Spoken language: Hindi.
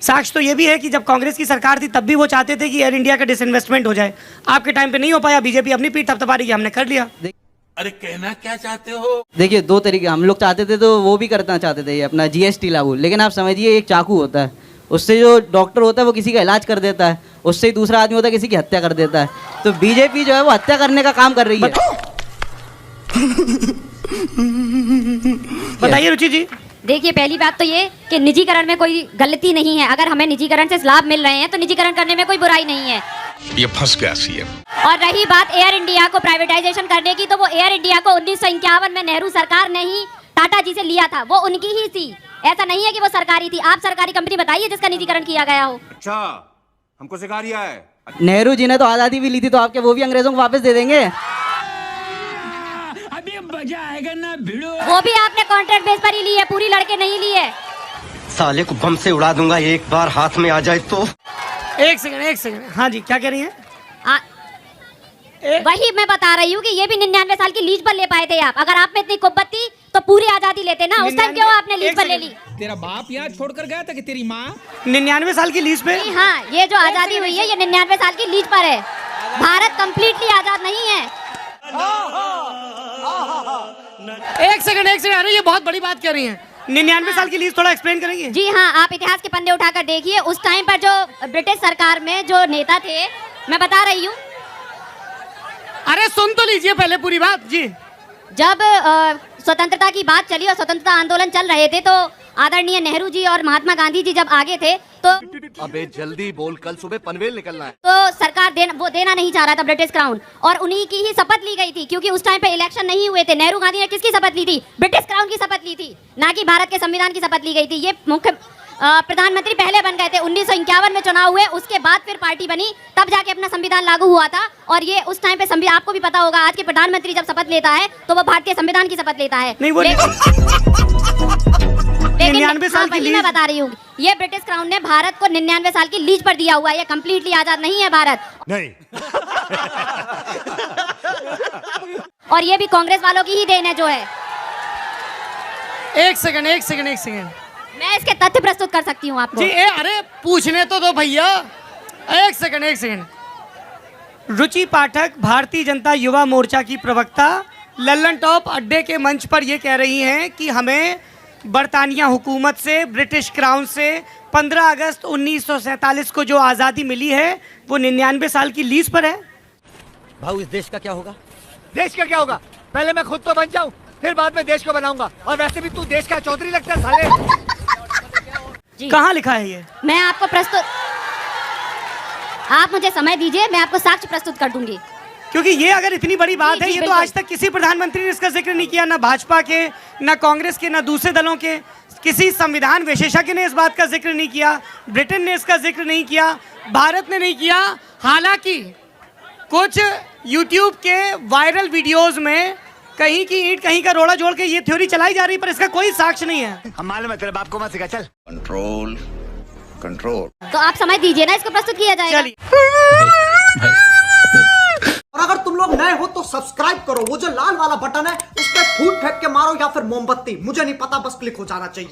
साक्ष्य तो ये भी है कि जब कांग्रेस की सरकार थी तब भी वो चाहते थे कि एयर इंडिया का डिसइन्वेस्टमेंट हो जाए। आपके टाइम पे नहीं हो पाया, बीजेपी अपनी पीठ थपथपा रही है, हमने कर लिया। अरे कहना क्या चाहते हो? देखिए, दो तरीके हम लोग चाहते थे, तो वो भी करना चाहते थे ये अपना जीएसटी लागू। लेकिन आप समझिए, एक चाकू होता है, उससे जो डॉक्टर होता है वो किसी का इलाज कर देता है, उससे ही दूसरा आदमी होता है किसी की हत्या कर देता है। तो बीजेपी जो है वो हत्या करने का काम कर रही है। बताइए रुचि जी। देखिए, पहली बात तो ये कि निजीकरण में कोई गलती नहीं है। अगर हमें निजीकरण से लाभ मिल रहे हैं तो निजीकरण करने में कोई बुराई नहीं है। ये फंस गया सीएम। और रही बात एयर इंडिया को प्राइवेटाइजेशन करने की, तो वो एयर इंडिया को 1951 में नेहरू सरकार ने ही टाटा जी से लिया था, वो उनकी ही थी। ऐसा नहीं है कि वो सरकारी थी। आप सरकारी कंपनी बताइए जिसका निजीकरण किया गया हो। अच्छा, हमको सिखा रिया है। नेहरू जी ने तो आज़ादी भी ली थी, तो आपके वो भी अंग्रेजों को वापस दे देंगे। अभी मजा आएगा ना भिड़ो। वो भी आपने कॉन्ट्रैक्ट बेस पर ही ली है, पूरी लड़के नहीं ली है। साले को बम से उड़ा दूंगा एक बार हाथ में आ जाए तो। एक सेकंड। हाँ जी, क्या कह रही हैं? वही मैं बता रही हूँ कि ये भी 99 साल की लीज पर ले पाए थे आप। अगर आप में इतनी कुब्बत थी तो पूरी आजादी लेते ना। उस टाइम क्यों आपने लीज पर ले ली? तेरा बाप यहाँ छोड़कर गया था कि तेरी माँ? 99 साल की लीज पे? हाँ, ये जो आजादी हुई है ये 99 साल की लीज पर है। भारत कम्प्लीटली आजाद नहीं है। एक सेकंड। अरे ये बहुत बड़ी बात कह रही हैं। 99 साल की लीज थोड़ा एक्सप्लेन करेंगे? जी हाँ, आप इतिहास के पन्ने उठाकर देखिए। उस टाइम पर जो ब्रिटिश सरकार में जो नेता थे, मैं बता रही हूँ। अरे सुन तो लीजिए पहले पूरी बात जी। जब स्वतंत्रता की बात चली और स्वतंत्रता आंदोलन चल रहे थे, तो आदरणीय नेहरू जी और महात्मा गांधी जी जब आगे थे, तो अबे जल्दी बोल, कल सुबह पनवेल निकलना है। तो सरकार देना नहीं चाह रहा था ब्रिटिश क्राउन, और उन्हीं की ही शपथ ली गई थी। क्योंकि उस टाइम पे इलेक्शन नहीं हुए थे। नेहरू गांधी ने किसकी शपथ ली थी? ब्रिटिश क्राउन की शपथ ली थी, ना कि भारत के संविधान की शपथ ली गई थी। ये मुख्य प्रधानमंत्री पहले बन गए थे। 1951 में चुनाव हुए, उसके बाद फिर पार्टी बनी, तब जाके अपना संविधान लागू हुआ था। और ये उस टाइम पे आपको भी पता होगा, आज के प्रधानमंत्री जब शपथ लेता है तो वो भारतीय संविधान की शपथ लेता है। नहीं, वो लेकिन 99 साल की लीज मैं बता रही हूँ, ये ब्रिटिश क्राउन ने भारत को 99 साल की लीज पर दिया हुआ है। ये कम्प्लीटली आजाद नहीं है भारत। नहीं। और ये भी कांग्रेस वालों की ही देन है जो है। एक सेकंड। मैं इसके तथ्य प्रस्तुत कर सकती हूँ आपको जी। अरे पूछने तो दो भैया। एक सेकंड। रुचि पाठक भारतीय जनता युवा मोर्चा की प्रवक्ता लल्लन टॉप अड्डे के मंच पर ये कह रही हैं कि हमें बरतानिया हुकूमत से, ब्रिटिश क्राउन से 15 अगस्त 1947 को जो आज़ादी मिली है वो 99 साल की लीज पर है। भाऊ, इस देश का क्या होगा? देश का क्या होगा? पहले मैं खुद तो बन जाऊं, फिर बाद में देश को बनाऊंगा। और वैसे भी तू देश का चौधरी लगता है साले। कहाँ लिखा है ये? मैं आपको आप मुझे समय दीजिए, मैं आपको साक्ष्य प्रस्तुत कर दूंगी। क्योंकि ये अगर इतनी बड़ी बात है, ये तो बिल्कुल। आज तक किसी प्रधानमंत्री ने इसका जिक्र नहीं किया, ना भाजपा के, ना कांग्रेस के, ना दूसरे दलों के। किसी संविधान विशेषज्ञ ने इस बात का जिक्र नहीं किया। ब्रिटेन ने इसका जिक्र नहीं किया, भारत ने नहीं किया। हालांकि कुछ यूट्यूब के वायरल वीडियोस में कहीं की ईंट कहीं का रोड़ा जोड़ के ये थ्योरी चलाई जा रही है, पर इसका कोई साक्ष्य नहीं है। हम मालूम है, तेरे बाप को मत सिखा। चल कंट्रोल। तो आप समय दीजिए ना, इसको प्रस्तुत किया जाएगा। और अगर तुम लोग नए हो तो सब्सक्राइब करो। वो जो लाल वाला बटन है उस पर फूट फेंक के मारो या फिर मोमबत्ती, मुझे नहीं पता, बस क्लिक हो जाना चाहिए।